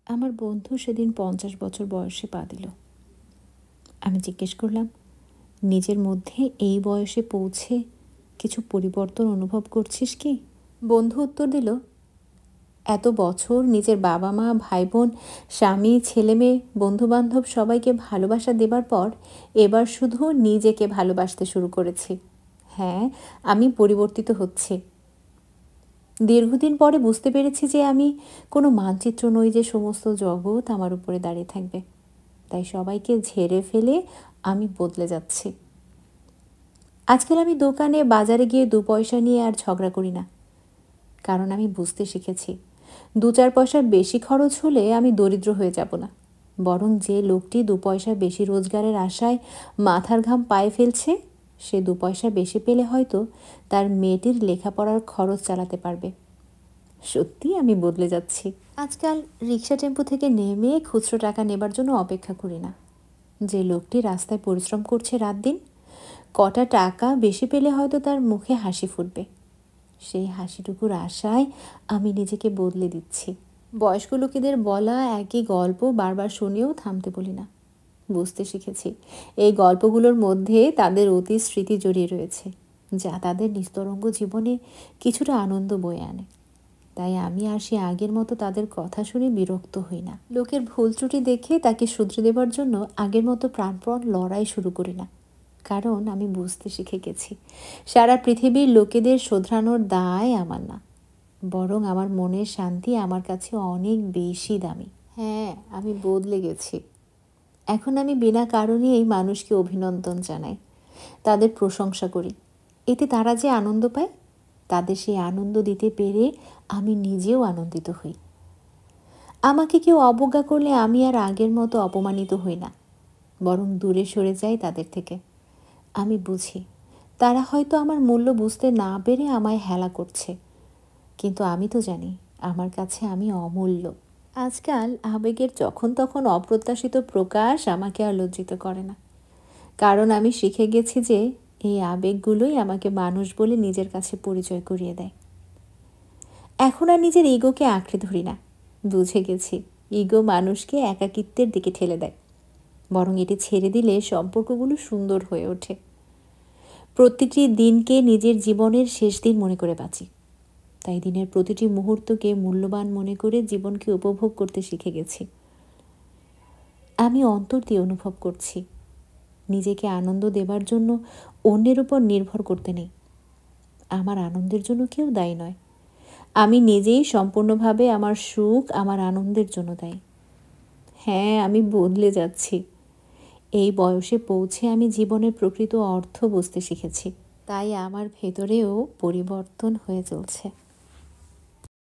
আমার বন্ধু সেদিন 50 বছর বয়সে পা দিল। আমি জিজ্ঞেস করলাম, নিজের মধ্যে এই বয়সে পৌঁছে কিছু পরিবর্তন অনুভব করছিস কি? বন্ধু উত্তর দিল, এত বছর নিজের বাবা মা, ভাই বোন, স্বামী, ছেলে মেয়ে, বন্ধুবান্ধব সবাইকে ভালোবাসা দেবার পর এবার শুধু নিজেকে ভালোবাসতে শুরু করেছি। হ্যাঁ, আমি পরিবর্তিত হচ্ছি। দীর্ঘদিন পরে বুঝতে পেরেছি যে আমি কোনো মানচিত্র নই যে সমস্ত জগৎ আমার উপরে দাঁড়িয়ে থাকবে। তাই সবাইকে ঝেড়ে ফেলে আমি বদলে যাচ্ছি। আজকাল আমি দোকানে, বাজারে গিয়ে 2 পয়সা নিয়ে আর ঝগড়া করি না। কারণ আমি বুঝতে শিখেছি, 2-4 পয়সার বেশি খরচ হলে আমি দরিদ্র হয়ে যাব না। বরং যে লোকটি 2 পয়সা বেশি রোজগারের আশায় মাথার ঘাম পায়ে ফেলছে, সে 2 পয়সা বেশি পেলে হয়তো তার মেয়েটির লেখাপড়ার খরচ চালাতে পারবে। সত্যি আমি বদলে যাচ্ছি। আজকাল রিক্সা টেম্পো থেকে নেমে খুচরো টাকা নেবার জন্য অপেক্ষা করি না। যে লোকটি রাস্তায় পরিশ্রম করছে রাত দিন, কটা টাকা বেশি পেলে হয়তো তার মুখে হাসি ফুটবে। সেই হাসিটুকুর আশায় আমি নিজেকে বদলে দিচ্ছি। বয়স্ক লোকেদের বলা একই গল্প বারবার শুনেও থামতে বলি না। বুঝতে শিখেছি, এই গল্পগুলোর মধ্যে তাদের অতীত স্মৃতি জড়িয়ে রয়েছে, যা তাদের নিস্তরঙ্গ জীবনে কিছুটা আনন্দ বয়ে আনে। তাই আমি আর সে আগের মতো তাদের কথা শুনে বিরক্ত হই না। লোকের ভুল ত্রুটি দেখে তাকে শুধরে দেবার জন্য আগের মতো প্রাণপণ লড়াই শুরু করি না। কারণ আমি বুঝতে শিখে গেছি, সারা পৃথিবীর লোকেদের শোধরানোর দায় আমার না, বরং আমার মনের শান্তি আমার কাছে অনেক বেশি দামি। হ্যাঁ, আমি বদলে গেছি। এখন আমি বিনা কারণে এই মানুষকে অভিনন্দন জানাই, তাদের প্রশংসা করি। এতে তারা যে আনন্দ পায়, তাদের সেই আনন্দ দিতে পেরে আমি নিজেও আনন্দিত হই। আমাকে কেউ অবজ্ঞা করলে আমি আর আগের মতো অপমানিত হই না, বরং দূরে সরে যাই তাদের থেকে। আমি বুঝি, তারা হয়তো আমার মূল্য বুঝতে না পেরে আমায় হেলা করছে, কিন্তু আমি তো জানি আমার কাছে আমি অমূল্য। আজকাল আবেগের যখন তখন অপ্রত্যাশিত প্রকাশ আমাকে আর লজ্জিত করে না, কারণ আমি শিখে গেছি যে এই আবেগগুলোই আমাকে মানুষ বলে নিজের কাছে পরিচয় করিয়ে দেয়। এখন আর নিজের ইগোকে আঁকড়ে ধরি না। বুঝে গেছি, ইগো মানুষকে একাকিত্বের দিকে ঠেলে দেয়, বরং এটি ছেড়ে দিলে সম্পর্কগুলো সুন্দর হয়ে ওঠে। প্রতিটি দিনকে নিজের জীবনের শেষ দিন মনে করে বাঁচি। তাই দিনের প্রতিটি মুহূর্তকে মূল্যবান মনে করে জীবনকে উপভোগ করতে শিখে গেছি। আমি অন্তর দিয়ে অনুভব করছি, নিজেকে আনন্দ দেবার জন্য অন্যের উপর নির্ভর করতে নেই। আমার আনন্দের জন্য কেউ দায়ী নয়। আমি নিজেই সম্পূর্ণভাবে আমার সুখ, আমার আনন্দের জন্য দায়ী। হ্যাঁ, আমি বদলে যাচ্ছি। এই বয়সে পৌঁছে আমি জীবনের প্রকৃত অর্থ বুঝতে শিখেছি। তাই আমার ভেতরেও পরিবর্তন হয়ে চলছে।